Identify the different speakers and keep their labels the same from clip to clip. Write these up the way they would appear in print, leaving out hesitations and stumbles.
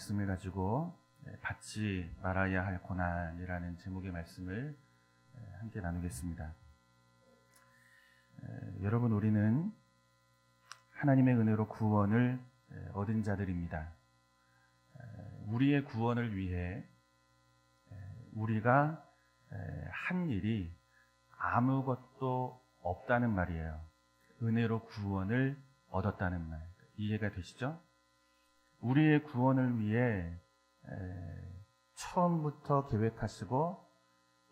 Speaker 1: 말씀을 가지고 받지 말아야 할 고난이라는 제목의 말씀을 함께 나누겠습니다. 여러분, 우리는 하나님의 은혜로 구원을 얻은 자들입니다. 우리의 구원을 위해 우리가 한 일이 아무것도 없다는 말이에요. 은혜로 구원을 얻었다는 말, 이해가 되시죠? 우리의 구원을 위해 처음부터 계획하시고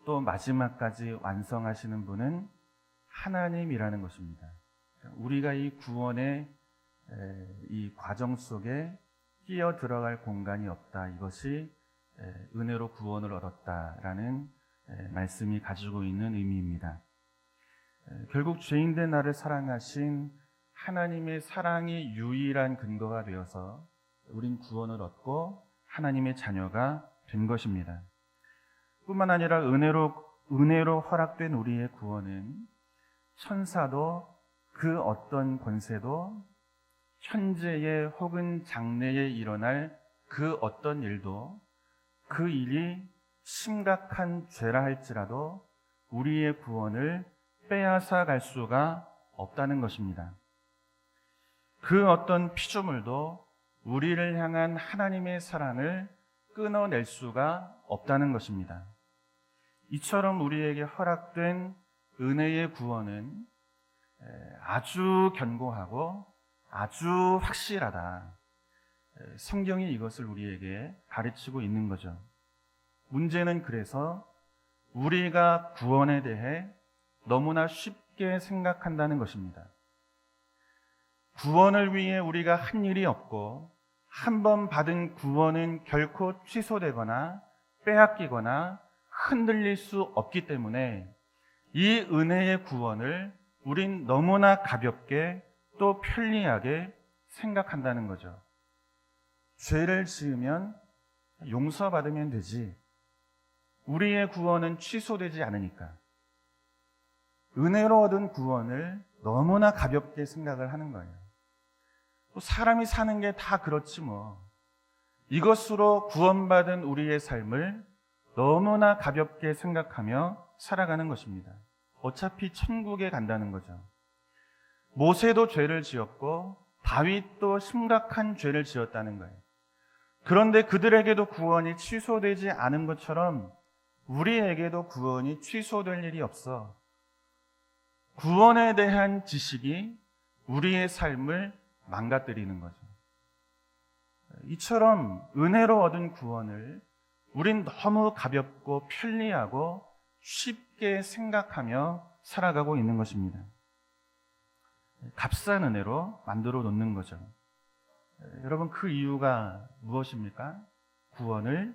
Speaker 1: 또 마지막까지 완성하시는 분은 하나님이라는 것입니다. 우리가 이 구원의 이 과정 속에 끼어 들어갈 공간이 없다. 이것이 은혜로 구원을 얻었다라는 말씀이 가지고 있는 의미입니다. 결국 죄인된 나를 사랑하신 하나님의 사랑이 유일한 근거가 되어서 우린 구원을 얻고 하나님의 자녀가 된 것입니다. 뿐만 아니라 은혜로 허락된 우리의 구원은 천사도 그 어떤 권세도 현재에 혹은 장래에 일어날 그 어떤 일도 그 일이 심각한 죄라 할지라도 우리의 구원을 빼앗아 갈 수가 없다는 것입니다. 그 어떤 피조물도 우리를 향한 하나님의 사랑을 끊어낼 수가 없다는 것입니다. 이처럼 우리에게 허락된 은혜의 구원은 아주 견고하고 아주 확실하다. 성경이 이것을 우리에게 가르치고 있는 거죠. 문제는 그래서 우리가 구원에 대해 너무나 쉽게 생각한다는 것입니다. 구원을 위해 우리가 한 일이 없고 한 번 받은 구원은 결코 취소되거나 빼앗기거나 흔들릴 수 없기 때문에 이 은혜의 구원을 우린 너무나 가볍게 또 편리하게 생각한다는 거죠. 죄를 지으면 용서받으면 되지. 우리의 구원은 취소되지 않으니까. 은혜로 얻은 구원을 너무나 가볍게 생각을 하는 거예요. 또 사람이 사는 게 다 그렇지 뭐. 이것으로 구원받은 우리의 삶을 너무나 가볍게 생각하며 살아가는 것입니다. 어차피 천국에 간다는 거죠. 모세도 죄를 지었고 다윗도 심각한 죄를 지었다는 거예요. 그런데 그들에게도 구원이 취소되지 않은 것처럼 우리에게도 구원이 취소될 일이 없어. 구원에 대한 지식이 우리의 삶을 망가뜨리는 거죠. 이처럼 은혜로 얻은 구원을 우린 너무 가볍고 편리하고 쉽게 생각하며 살아가고 있는 것입니다. 값싼 은혜로 만들어 놓는 거죠. 여러분, 그 이유가 무엇입니까? 구원을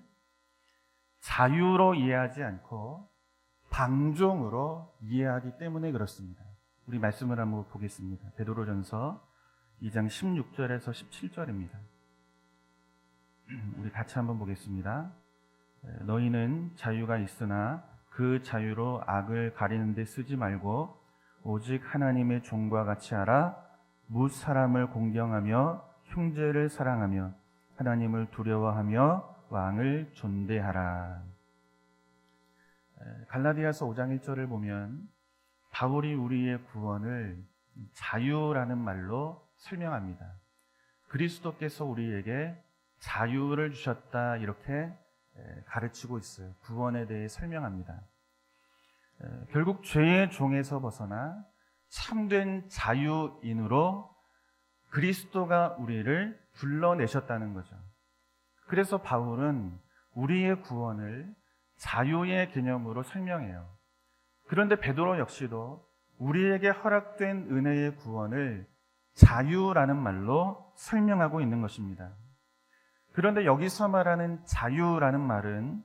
Speaker 1: 자유로 이해하지 않고 방종으로 이해하기 때문에 그렇습니다. 우리 말씀을 한번 보겠습니다. 베드로전서 2장 16절에서 17절입니다. 우리 같이 한번 보겠습니다. 너희는 자유가 있으나 그 자유로 악을 가리는 데 쓰지 말고 오직 하나님의 종과 같이 하라. 뭇 사람을 공경하며 형제를 사랑하며 하나님을 두려워하며 왕을 존대하라. 갈라디아서 5장 1절을 보면 바울이 우리의 구원을 자유라는 말로 설명합니다. 그리스도께서 우리에게 자유를 주셨다, 이렇게 가르치고 있어요. 구원에 대해 설명합니다. 결국 죄의 종에서 벗어나 참된 자유인으로 그리스도가 우리를 불러내셨다는 거죠. 그래서 바울은 우리의 구원을 자유의 개념으로 설명해요. 그런데 베드로 역시도 우리에게 허락된 은혜의 구원을 자유라는 말로 설명하고 있는 것입니다. 그런데 여기서 말하는 자유라는 말은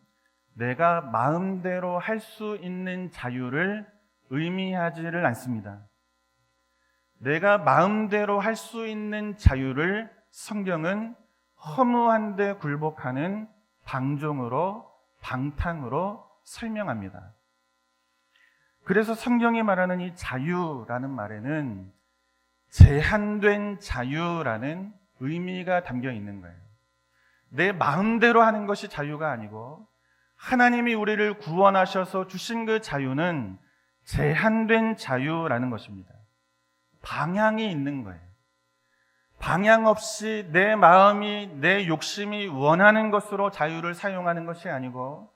Speaker 1: 내가 마음대로 할 수 있는 자유를 의미하지를 않습니다. 내가 마음대로 할 수 있는 자유를 성경은 허무한 데 굴복하는 방종으로, 방탕으로 설명합니다. 그래서 성경이 말하는 이 자유라는 말에는 제한된 자유라는 의미가 담겨 있는 거예요. 내 마음대로 하는 것이 자유가 아니고 하나님이 우리를 구원하셔서 주신 그 자유는 제한된 자유라는 것입니다. 방향이 있는 거예요. 방향 없이 내 마음이, 내 욕심이 원하는 것으로 자유를 사용하는 것이 아니고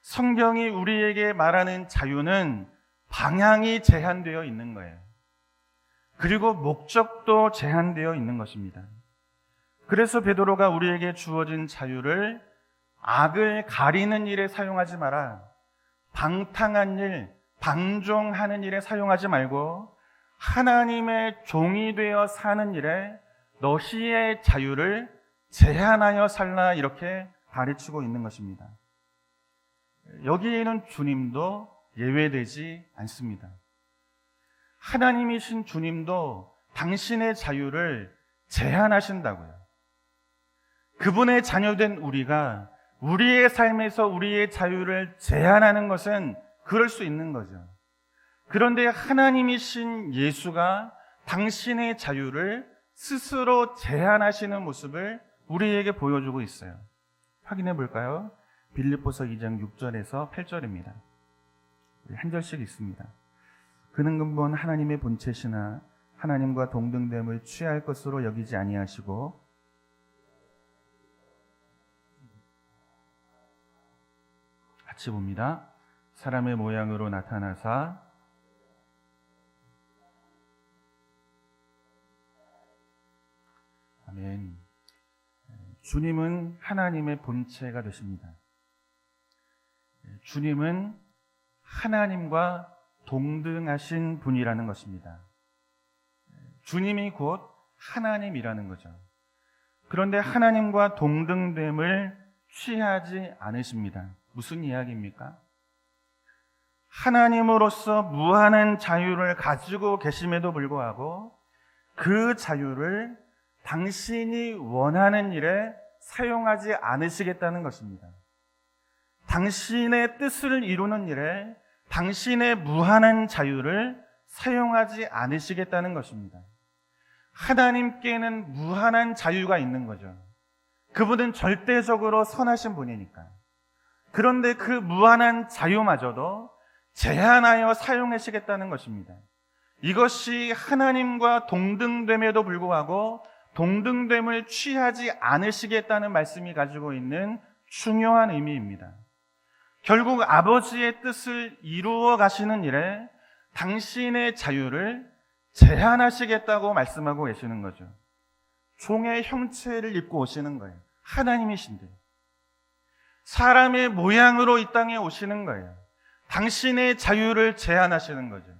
Speaker 1: 성경이 우리에게 말하는 자유는 방향이 제한되어 있는 거예요. 그리고 목적도 제한되어 있는 것입니다. 그래서 베드로가 우리에게 주어진 자유를 악을 가리는 일에 사용하지 마라. 방탕한 일, 방종하는 일에 사용하지 말고 하나님의 종이 되어 사는 일에 너희의 자유를 제한하여 살라, 이렇게 가르치고 있는 것입니다. 여기에는 주님도 예외되지 않습니다. 하나님이신 주님도 당신의 자유를 제한하신다고요. 그분의 자녀된 우리가 우리의 삶에서 우리의 자유를 제한하는 것은 그럴 수 있는 거죠. 그런데 하나님이신 예수가 당신의 자유를 스스로 제한하시는 모습을 우리에게 보여주고 있어요. 확인해 볼까요? 빌립보서 2장 6절에서 8절입니다. 한 절씩 있습니다. 그는 근본 하나님의 본체시나 하나님과 동등됨을 취할 것으로 여기지 아니하시고 같이 봅니다. 사람의 모양으로 나타나사 아멘. 주님은 하나님의 본체가 되십니다. 주님은 하나님과 동등하신 분이라는 것입니다. 주님이 곧 하나님이라는 거죠. 그런데 하나님과 동등됨을 취하지 않으십니다. 무슨 이야기입니까? 하나님으로서 무한한 자유를 가지고 계심에도 불구하고 그 자유를 당신이 원하는 일에 사용하지 않으시겠다는 것입니다. 당신의 뜻을 이루는 일에 당신의 무한한 자유를 사용하지 않으시겠다는 것입니다. 하나님께는 무한한 자유가 있는 거죠. 그분은 절대적으로 선하신 분이니까. 그런데 그 무한한 자유마저도 제한하여 사용하시겠다는 것입니다. 이것이 하나님과 동등됨에도 불구하고 동등됨을 취하지 않으시겠다는 말씀이 가지고 있는 중요한 의미입니다. 결국 아버지의 뜻을 이루어 가시는 일에 당신의 자유를 제한하시겠다고 말씀하고 계시는 거죠. 종의 형체를 입고 오시는 거예요. 하나님이신데 사람의 모양으로 이 땅에 오시는 거예요. 당신의 자유를 제한하시는 거죠.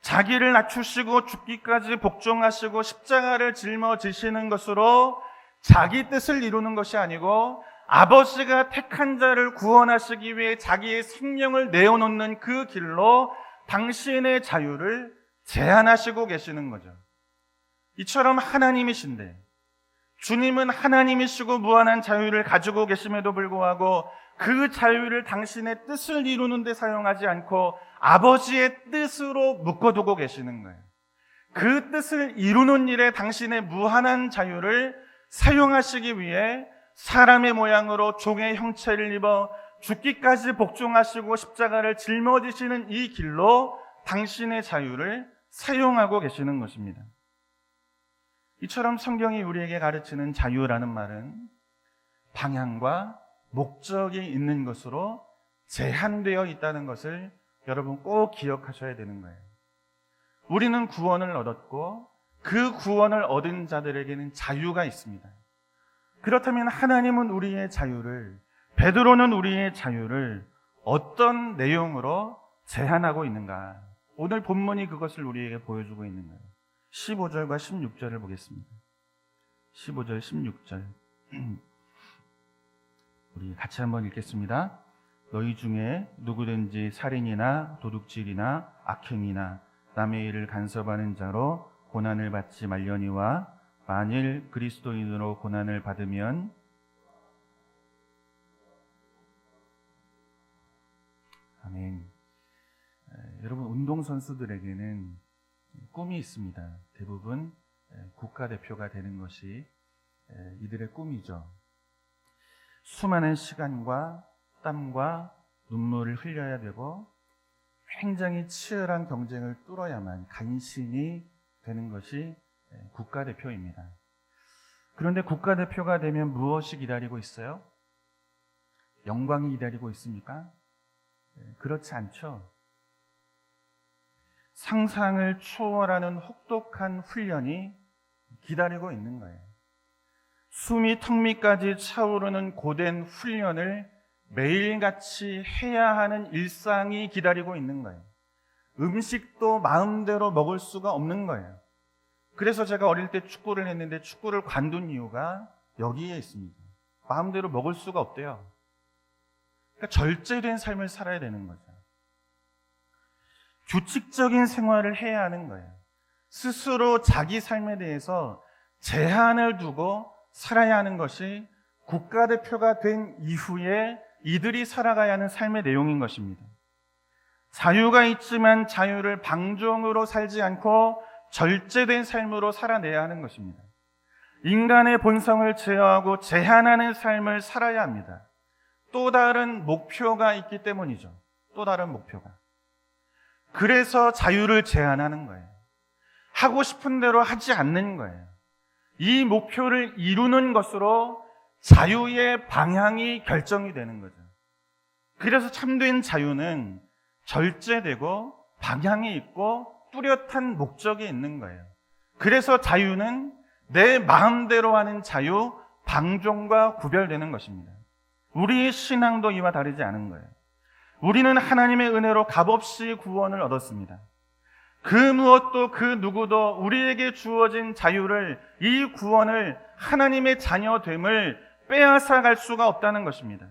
Speaker 1: 자기를 낮추시고 죽기까지 복종하시고 십자가를 짊어지시는 것으로 자기 뜻을 이루는 것이 아니고 아버지가 택한 자를 구원하시기 위해 자기의 생명을 내어놓는 그 길로 당신의 자유를 제한하시고 계시는 거죠. 이처럼 하나님이신데 주님은 하나님이시고 무한한 자유를 가지고 계심에도 불구하고 그 자유를 당신의 뜻을 이루는 데 사용하지 않고 아버지의 뜻으로 묶어두고 계시는 거예요. 그 뜻을 이루는 일에 당신의 무한한 자유를 사용하시기 위해 사람의 모양으로 종의 형체를 입어 죽기까지 복종하시고 십자가를 짊어지시는 이 길로 당신의 자유를 사용하고 계시는 것입니다. 이처럼 성경이 우리에게 가르치는 자유라는 말은 방향과 목적이 있는 것으로 제한되어 있다는 것을 여러분 꼭 기억하셔야 되는 거예요. 우리는 구원을 얻었고 그 구원을 얻은 자들에게는 자유가 있습니다. 그렇다면 하나님은 우리의 자유를, 베드로는 우리의 자유를 어떤 내용으로 제한하고 있는가? 오늘 본문이 그것을 우리에게 보여주고 있는 거예요. 15절과 16절을 보겠습니다. 15절, 16절 우리 같이 한번 읽겠습니다. 너희 중에 누구든지 살인이나 도둑질이나 악행이나 남의 일을 간섭하는 자로 고난을 받지 말려니와 만일 그리스도인으로 고난을 받으면 아멘. 여러분 운동선수들에게는 꿈이 있습니다. 대부분 국가대표가 되는 것이 이들의 꿈이죠. 수많은 시간과 땀과 눈물을 흘려야 되고 굉장히 치열한 경쟁을 뚫어야만 간신히 되는 것이 국가대표입니다. 그런데 국가대표가 되면 무엇이 기다리고 있어요? 영광이 기다리고 있습니까? 그렇지 않죠. 상상을 초월하는 혹독한 훈련이 기다리고 있는 거예요. 숨이 턱 밑까지 차오르는 고된 훈련을 매일같이 해야 하는 일상이 기다리고 있는 거예요. 음식도 마음대로 먹을 수가 없는 거예요. 그래서 제가 어릴 때 축구를 했는데 축구를 관둔 이유가 여기에 있습니다. 마음대로 먹을 수가 없대요. 그러니까 절제된 삶을 살아야 되는 거죠. 규칙적인 생활을 해야 하는 거예요. 스스로 자기 삶에 대해서 제한을 두고 살아야 하는 것이 국가대표가 된 이후에 이들이 살아가야 하는 삶의 내용인 것입니다. 자유가 있지만 자유를 방종으로 살지 않고 절제된 삶으로 살아내야 하는 것입니다. 인간의 본성을 제어하고 제한하는 삶을 살아야 합니다. 또 다른 목표가 있기 때문이죠. 또 다른 목표가. 그래서 자유를 제한하는 거예요. 하고 싶은 대로 하지 않는 거예요. 이 목표를 이루는 것으로 자유의 방향이 결정이 되는 거죠. 그래서 참된 자유는 절제되고 방향이 있고 뚜렷한 목적이 있는 거예요. 그래서 자유는 내 마음대로 하는 자유, 방종과 구별되는 것입니다. 우리의 신앙도 이와 다르지 않은 거예요. 우리는 하나님의 은혜로 값없이 구원을 얻었습니다. 그 무엇도 그 누구도 우리에게 주어진 자유를, 이 구원을, 하나님의 자녀됨을 빼앗아 갈 수가 없다는 것입니다.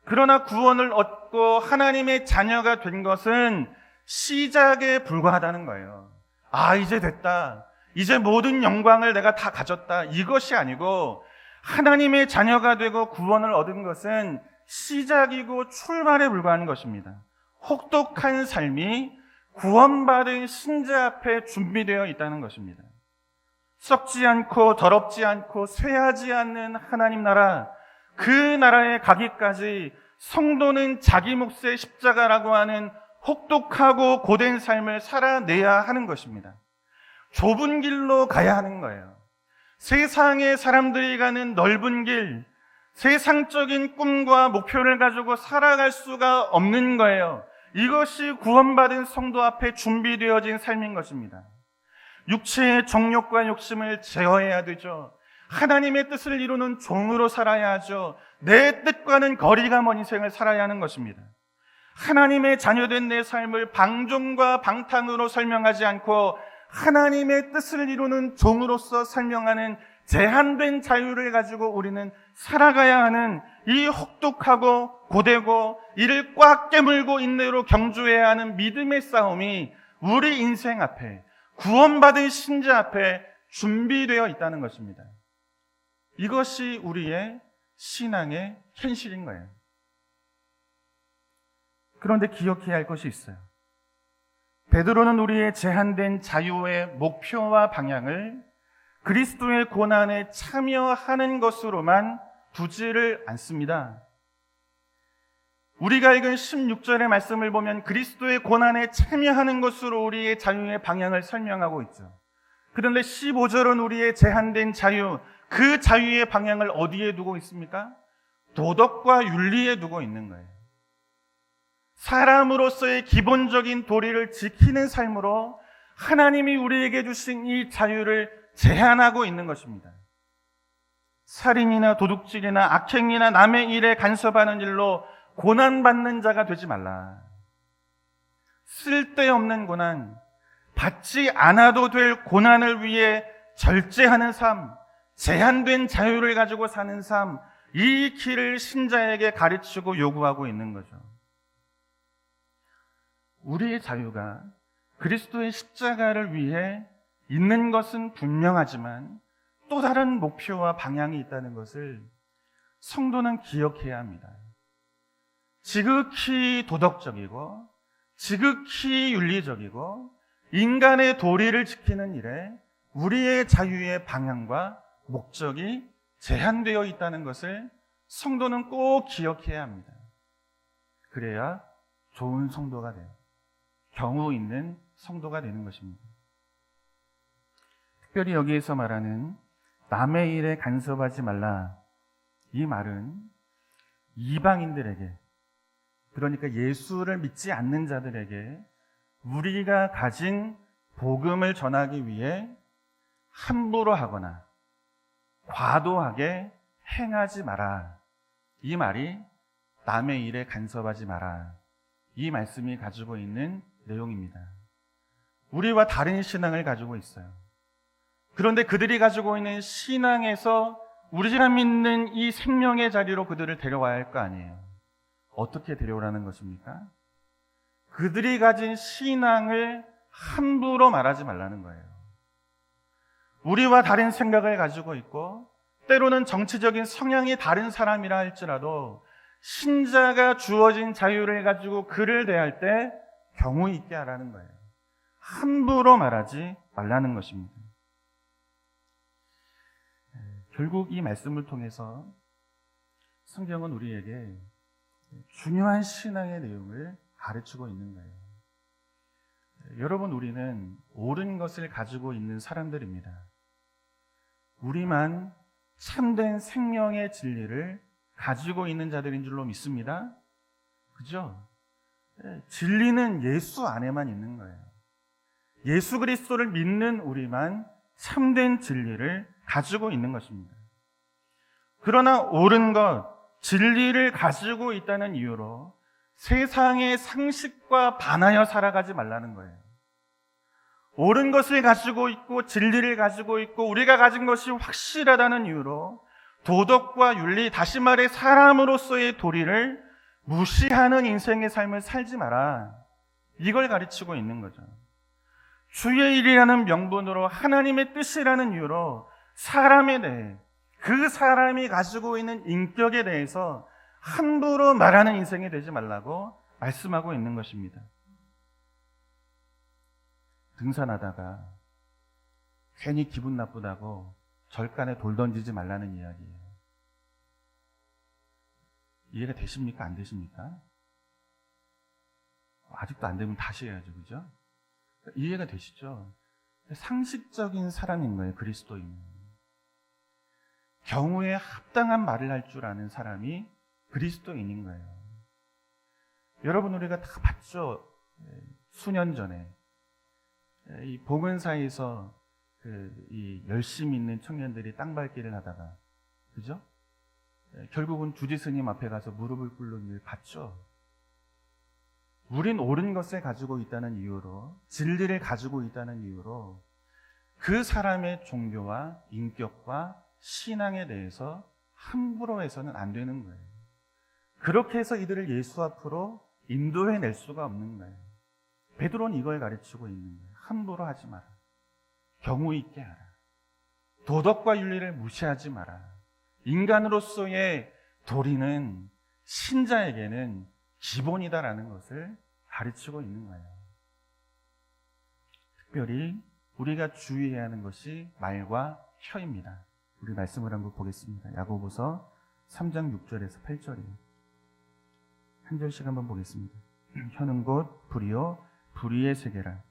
Speaker 1: 그러나 구원을 얻고 하나님의 자녀가 된 것은 시작에 불과하다는 거예요. 아, 이제 됐다. 이제 모든 영광을 내가 다 가졌다. 이것이 아니고 하나님의 자녀가 되고 구원을 얻은 것은 시작이고 출발에 불과한 것입니다. 혹독한 삶이 구원받은 신자 앞에 준비되어 있다는 것입니다. 썩지 않고 더럽지 않고 쇠하지 않는 하나님 나라, 그 나라에 가기까지 성도는 자기 몫의 십자가라고 하는 혹독하고 고된 삶을 살아내야 하는 것입니다. 좁은 길로 가야 하는 거예요. 세상의 사람들이 가는 넓은 길, 세상적인 꿈과 목표를 가지고 살아갈 수가 없는 거예요. 이것이 구원받은 성도 앞에 준비되어진 삶인 것입니다. 육체의 정욕과 욕심을 제어해야 되죠. 하나님의 뜻을 이루는 종으로 살아야 하죠. 내 뜻과는 거리가 먼 인생을 살아야 하는 것입니다. 하나님의 자녀된 내 삶을 방종과 방탕으로 설명하지 않고 하나님의 뜻을 이루는 종으로서 설명하는 제한된 자유를 가지고 우리는 살아가야 하는 이 혹독하고 고되고 이를 꽉 깨물고 인내로 경주해야 하는 믿음의 싸움이 우리 인생 앞에, 구원받은 신자 앞에 준비되어 있다는 것입니다. 이것이 우리의 신앙의 현실인 거예요. 그런데 기억해야 할 것이 있어요. 베드로는 우리의 제한된 자유의 목표와 방향을 그리스도의 고난에 참여하는 것으로만 두지를 않습니다. 우리가 읽은 16절의 말씀을 보면 그리스도의 고난에 참여하는 것으로 우리의 자유의 방향을 설명하고 있죠. 그런데 15절은 우리의 제한된 자유, 그 자유의 방향을 어디에 두고 있습니까? 도덕과 윤리에 두고 있는 거예요. 사람으로서의 기본적인 도리를 지키는 삶으로 하나님이 우리에게 주신 이 자유를 제한하고 있는 것입니다. 살인이나 도둑질이나 악행이나 남의 일에 간섭하는 일로 고난받는 자가 되지 말라. 쓸데없는 고난, 받지 않아도 될 고난을 위해 절제하는 삶, 제한된 자유를 가지고 사는 삶, 이 길을 신자에게 가르치고 요구하고 있는 거죠. 우리의 자유가 그리스도의 십자가를 위해 있는 것은 분명하지만 또 다른 목표와 방향이 있다는 것을 성도는 기억해야 합니다. 지극히 도덕적이고 지극히 윤리적이고 인간의 도리를 지키는 일에 우리의 자유의 방향과 목적이 제한되어 있다는 것을 성도는 꼭 기억해야 합니다. 그래야 좋은 성도가 돼요. 경우 있는 성도가 되는 것입니다. 특별히 여기에서 말하는 남의 일에 간섭하지 말라, 이 말은 이방인들에게, 그러니까 예수를 믿지 않는 자들에게 우리가 가진 복음을 전하기 위해 함부로 하거나 과도하게 행하지 마라, 이 말이 남의 일에 간섭하지 마라, 이 말씀이 가지고 있는 내용입니다. 우리와 다른 신앙을 가지고 있어요. 그런데 그들이 가지고 있는 신앙에서 우리가 믿는 이 생명의 자리로 그들을 데려와야 할 거 아니에요. 어떻게 데려오라는 것입니까? 그들이 가진 신앙을 함부로 말하지 말라는 거예요. 우리와 다른 생각을 가지고 있고 때로는 정치적인 성향이 다른 사람이라 할지라도 신자가 주어진 자유를 가지고 그를 대할 때 경우 있게 하라는 거예요. 함부로 말하지 말라는 것입니다. 결국 이 말씀을 통해서 성경은 우리에게 중요한 신앙의 내용을 가르치고 있는 거예요. 여러분, 우리는 옳은 것을 가지고 있는 사람들입니다. 우리만 참된 생명의 진리를 가지고 있는 자들인 줄로 믿습니다. 그죠? 진리는 예수 안에만 있는 거예요. 예수 그리스도를 믿는 우리만 참된 진리를 가지고 있는 것입니다. 그러나 옳은 것, 진리를 가지고 있다는 이유로 세상의 상식과 반하여 살아가지 말라는 거예요. 옳은 것을 가지고 있고 진리를 가지고 있고 우리가 가진 것이 확실하다는 이유로 도덕과 윤리, 다시 말해 사람으로서의 도리를 무시하는 인생의 삶을 살지 마라, 이걸 가르치고 있는 거죠. 주의 일이라는 명분으로 하나님의 뜻이라는 이유로 사람에 대해, 그 사람이 가지고 있는 인격에 대해서 함부로 말하는 인생이 되지 말라고 말씀하고 있는 것입니다. 등산하다가 괜히 기분 나쁘다고 절간에 돌 던지지 말라는 이야기예요. 이해가 되십니까? 안 되십니까? 아직도 안 되면 다시 해야죠. 그죠? 이해가 되시죠? 상식적인 사람인 거예요. 그리스도인은. 경우에 합당한 말을 할 줄 아는 사람이 그리스도인인 거예요. 여러분, 우리가 다 봤죠? 수년 전에 이 봉은사에서 이 열심히 있는 청년들이 땅밟기를 하다가, 그죠? 결국은 주지 스님 앞에 가서 무릎을 꿇는 일 봤죠? 우린 옳은 것을 가지고 있다는 이유로, 진리를 가지고 있다는 이유로 그 사람의 종교와 인격과 신앙에 대해서 함부로 해서는 안 되는 거예요. 그렇게 해서 이들을 예수 앞으로 인도해낼 수가 없는 거예요. 베드로는 이걸 가르치고 있는 거예요. 함부로 하지 마라. 경우 있게 하라. 도덕과 윤리를 무시하지 마라. 인간으로서의 도리는 신자에게는 기본이다라는 것을 가르치고 있는 거예요. 특별히 우리가 주의해야 하는 것이 말과 혀입니다. 우리 말씀을 한번 보겠습니다. 야고보서 3장 6절에서 8절이에요. 한 절씩 한번 보겠습니다. 혀는 곧 불이요 불의의 세계라.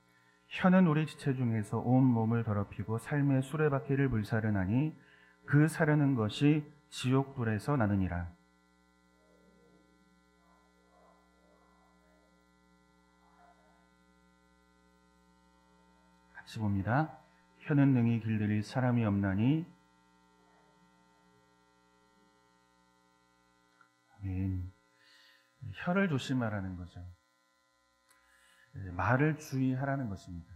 Speaker 1: 혀는 우리 지체 중에서 온 몸을 더럽히고 삶의 수레바퀴를 불사르나니 그 사르는 것이 지옥불에서 나느니라. 같이 봅니다. 혀는 능히 길들일 사람이 없나니. 아멘. 혀를 조심하라는 거죠. 말을 주의하라는 것입니다.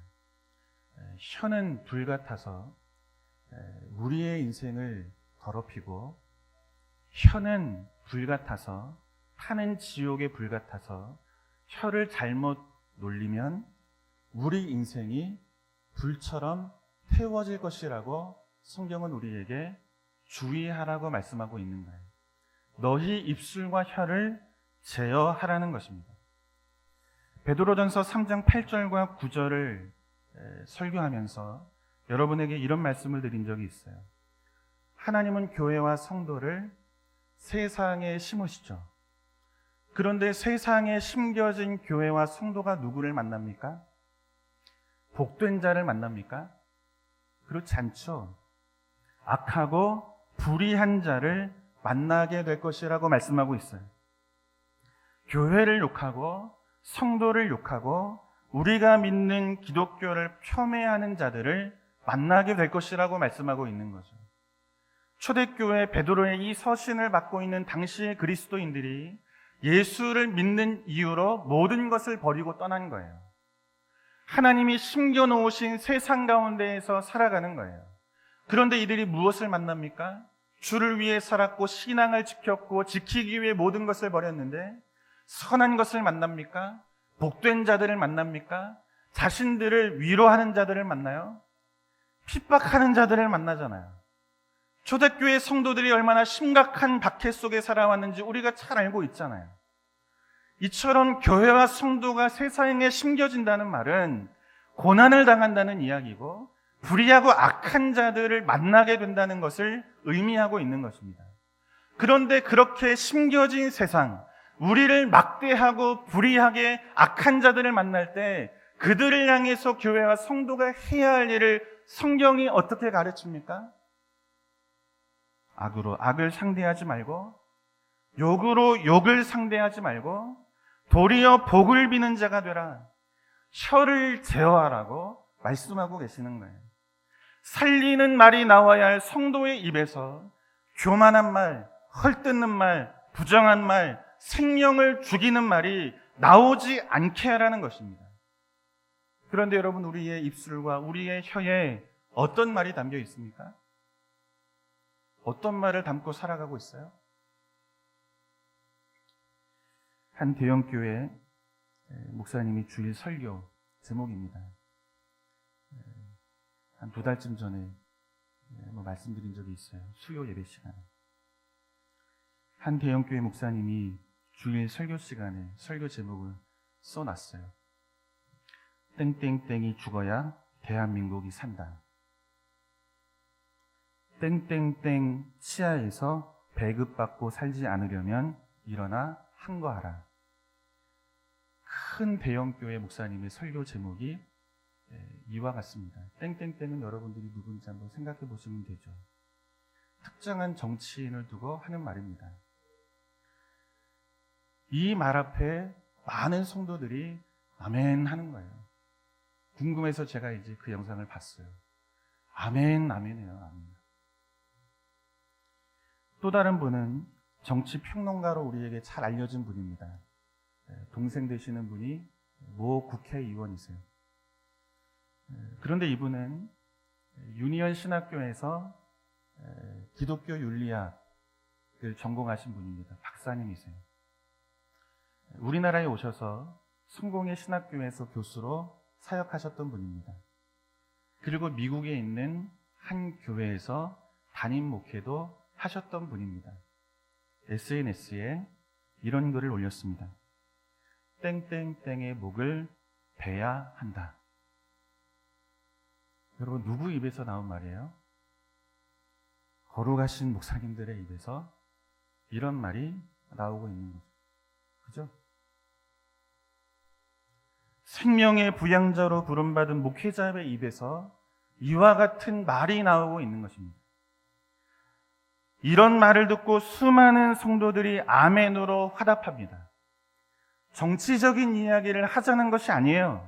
Speaker 1: 혀는 불 같아서 우리의 인생을 더럽히고, 혀는 불 같아서, 타는 지옥의 불 같아서 혀를 잘못 놀리면 우리 인생이 불처럼 태워질 것이라고 성경은 우리에게 주의하라고 말씀하고 있는 거예요. 너희 입술과 혀를 제어하라는 것입니다. 베드로전서 3장 8절과 9절을 설교하면서 여러분에게 이런 말씀을 드린 적이 있어요. 하나님은 교회와 성도를 세상에 심으시죠. 그런데 세상에 심겨진 교회와 성도가 누구를 만납니까? 복된 자를 만납니까? 그렇지 않죠. 악하고 불의한 자를 만나게 될 것이라고 말씀하고 있어요. 교회를 욕하고 성도를 욕하고 우리가 믿는 기독교를 폄훼하는 자들을 만나게 될 것이라고 말씀하고 있는 거죠. 초대교회 베드로의 이 서신을 받고 있는 당시의 그리스도인들이 예수를 믿는 이유로 모든 것을 버리고 떠난 거예요. 하나님이 심겨놓으신 세상 가운데에서 살아가는 거예요. 그런데 이들이 무엇을 만납니까? 주를 위해 살았고 신앙을 지켰고 지키기 위해 모든 것을 버렸는데 선한 것을 만납니까? 복된 자들을 만납니까? 자신들을 위로하는 자들을 만나요? 핍박하는 자들을 만나잖아요. 초대교회 성도들이 얼마나 심각한 박해 속에 살아왔는지 우리가 잘 알고 있잖아요. 이처럼 교회와 성도가 세상에 심겨진다는 말은 고난을 당한다는 이야기고 불의하고 악한 자들을 만나게 된다는 것을 의미하고 있는 것입니다. 그런데 그렇게 심겨진 세상, 우리를 막대하고 불의하게 악한 자들을 만날 때 그들을 향해서 교회와 성도가 해야 할 일을 성경이 어떻게 가르칩니까? 악으로 악을 상대하지 말고 욕으로 욕을 상대하지 말고 도리어 복을 비는 자가 되라. 혀를 제어하라고 말씀하고 계시는 거예요. 살리는 말이 나와야 할 성도의 입에서 교만한 말, 헐뜯는 말, 부정한 말, 생명을 죽이는 말이 나오지 않게 하라는 것입니다. 그런데 여러분, 우리의 입술과 우리의 혀에 어떤 말이 담겨 있습니까? 어떤 말을 담고 살아가고 있어요? 한 대형교회 목사님이 주일 설교 제목입니다. 한 2달쯤 전에 말씀드린 적이 있어요. 수요 예배 시간에. 한 대형교회 목사님이 주일 설교 시간에 설교 제목을 써놨어요. 땡땡땡이 죽어야 대한민국이 산다. 땡땡땡 치하에서 배급받고 살지 않으려면 일어나 항거하라. 큰 대형교회 목사님의 설교 제목이 이와 같습니다. 땡땡땡은 여러분들이 누군지 한번 생각해 보시면 되죠. 특정한 정치인을 두고 하는 말입니다. 이 말 앞에 많은 성도들이 아멘 하는 거예요. 궁금해서 제가 이제 그 영상을 봤어요. 아멘, 아멘이에요, 아멘. 또 다른 분은 정치 평론가로 우리에게 잘 알려진 분입니다. 동생 되시는 분이 모 국회의원이세요. 그런데 이분은 유니언 신학교에서 기독교 윤리학을 전공하신 분입니다. 박사님이세요. 우리나라에 오셔서 성공의 신학교에서 교수로 사역하셨던 분입니다. 그리고 미국에 있는 한 교회에서 담임 목회도 하셨던 분입니다. SNS에 이런 글을 올렸습니다. 땡땡땡의 목을 베야 한다. 여러분, 누구 입에서 나온 말이에요? 거룩하신 목사님들의 입에서 이런 말이 나오고 있는 거죠. 그죠? 생명의 부양자로 부름받은 목회자의 입에서 이와 같은 말이 나오고 있는 것입니다. 이런 말을 듣고 수많은 성도들이 아멘으로 화답합니다. 정치적인 이야기를 하자는 것이 아니에요.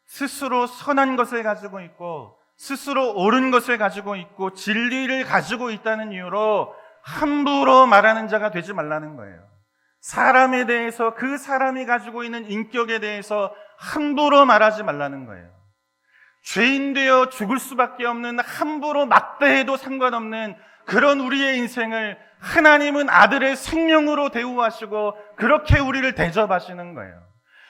Speaker 1: 스스로 선한 것을 가지고 있고 스스로 옳은 것을 가지고 있고 진리를 가지고 있다는 이유로 함부로 말하는 자가 되지 말라는 거예요. 사람에 대해서 그 사람이 가지고 있는 인격에 대해서 함부로 말하지 말라는 거예요. 죄인 되어 죽을 수밖에 없는, 함부로 막대해도 상관없는 그런 우리의 인생을 하나님은 아들의 생명으로 대우하시고 그렇게 우리를 대접하시는 거예요.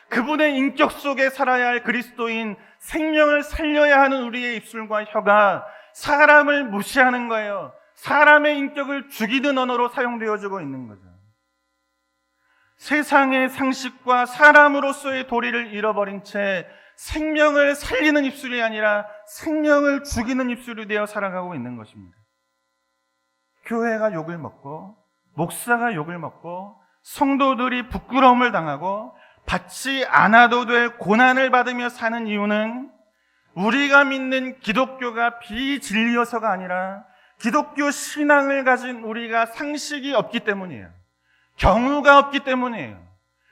Speaker 1: 그분의 인격 속에 살아야 할 그리스도인, 생명을 살려야 하는 우리의 입술과 혀가 사람을 무시하는 거예요. 사람의 인격을 죽이는 언어로 사용되어지고 있는 거죠. 세상의 상식과 사람으로서의 도리를 잃어버린 채 생명을 살리는 입술이 아니라 생명을 죽이는 입술이 되어 살아가고 있는 것입니다. 교회가 욕을 먹고 목사가 욕을 먹고 성도들이 부끄러움을 당하고 받지 않아도 될 고난을 받으며 사는 이유는 우리가 믿는 기독교가 비진리여서가 아니라 기독교 신앙을 가진 우리가 상식이 없기 때문이에요. 경우가 없기 때문이에요.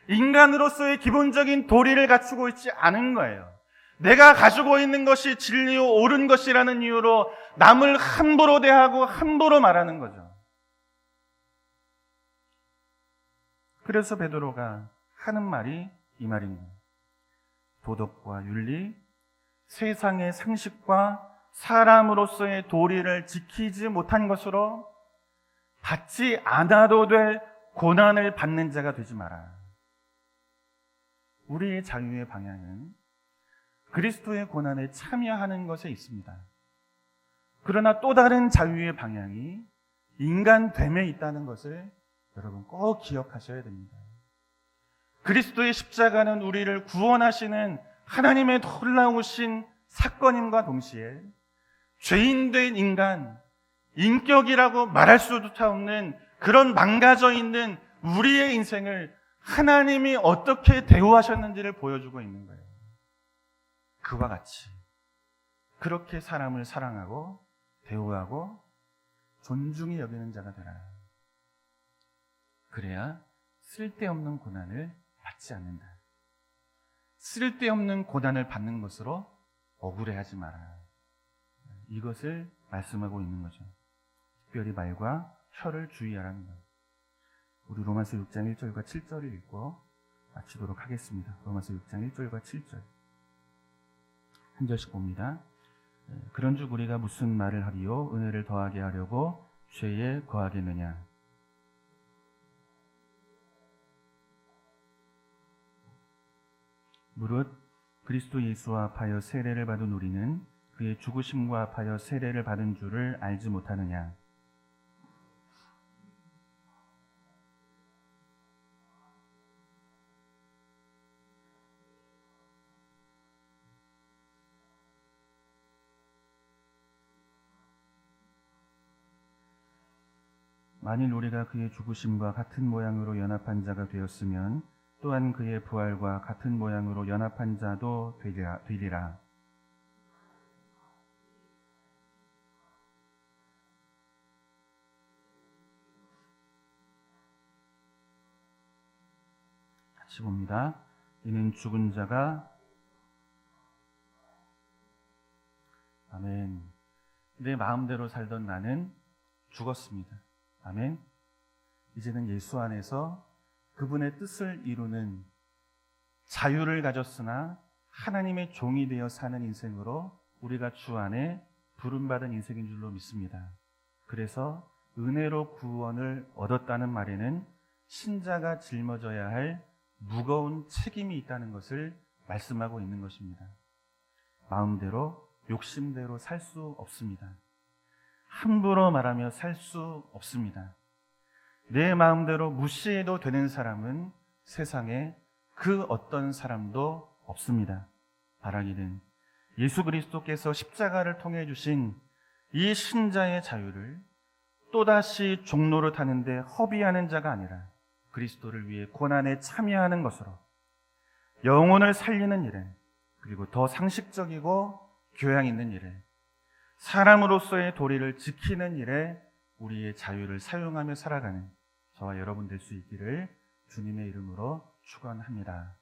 Speaker 1: 인간으로서의 기본적인 도리를 갖추고 있지 않은 거예요. 내가 가지고 있는 것이 진리요 옳은 것이라는 이유로 남을 함부로 대하고 함부로 말하는 거죠. 그래서 베드로가 하는 말이 이 말입니다. 도덕과 윤리, 세상의 상식과 사람으로서의 도리를 지키지 못한 것으로 받지 않아도 될 고난을 받는 자가 되지 마라. 우리의 자유의 방향은 그리스도의 고난에 참여하는 것에 있습니다. 그러나 또 다른 자유의 방향이 인간됨에 있다는 것을 여러분 꼭 기억하셔야 됩니다. 그리스도의 십자가는 우리를 구원하시는 하나님의 놀라우신 사건임과 동시에 죄인된 인간, 인격이라고 말할 수조차 없는 그런 망가져 있는 우리의 인생을 하나님이 어떻게 대우하셨는지를 보여주고 있는 거예요. 그와 같이 그렇게 사람을 사랑하고 대우하고 존중히 여기는 자가 되라. 그래야 쓸데없는 고난을 받지 않는다. 쓸데없는 고난을 받는 것으로 억울해하지 마라. 이것을 말씀하고 있는 거죠. 특별히 말과 혀를 주의하라는 것. 우리 로마서 6장 1절과 7절을 읽고 마치도록 하겠습니다. 로마서 6장 1절과 7절 한 절씩 봅니다. 그런즉 우리가 무슨 말을 하리요? 은혜를 더하게 하려고 죄에 거하겠느냐? 무릇 그리스도 예수와 합하여 세례를 받은 우리는 그의 죽으심과 합하여 세례를 받은 줄을 알지 못하느냐? 만일 우리가 그의 죽으심과 같은 모양으로 연합한 자가 되었으면 또한 그의 부활과 같은 모양으로 연합한 자도 되리라. 같이 봅니다. 이는 죽은 자가 아멘. 내 마음대로 살던 나는 죽었습니다. 아멘. 이제는 예수 안에서 그분의 뜻을 이루는 자유를 가졌으나 하나님의 종이 되어 사는 인생으로 우리가 주 안에 부름받은 인생인 줄로 믿습니다. 그래서 은혜로 구원을 얻었다는 말에는 신자가 짊어져야 할 무거운 책임이 있다는 것을 말씀하고 있는 것입니다. 마음대로 욕심대로 살 수 없습니다. 함부로 말하며 살 수 없습니다. 내 마음대로 무시해도 되는 사람은 세상에 그 어떤 사람도 없습니다. 바라기는 예수 그리스도께서 십자가를 통해 주신 이 신자의 자유를 또다시 종로를 타는데 허비하는 자가 아니라 그리스도를 위해 고난에 참여하는 것으로 영혼을 살리는 일에, 그리고 더 상식적이고 교양 있는 일에, 사람으로서의 도리를 지키는 일에 우리의 자유를 사용하며 살아가는 저와 여러분 될 수 있기를 주님의 이름으로 축원합니다.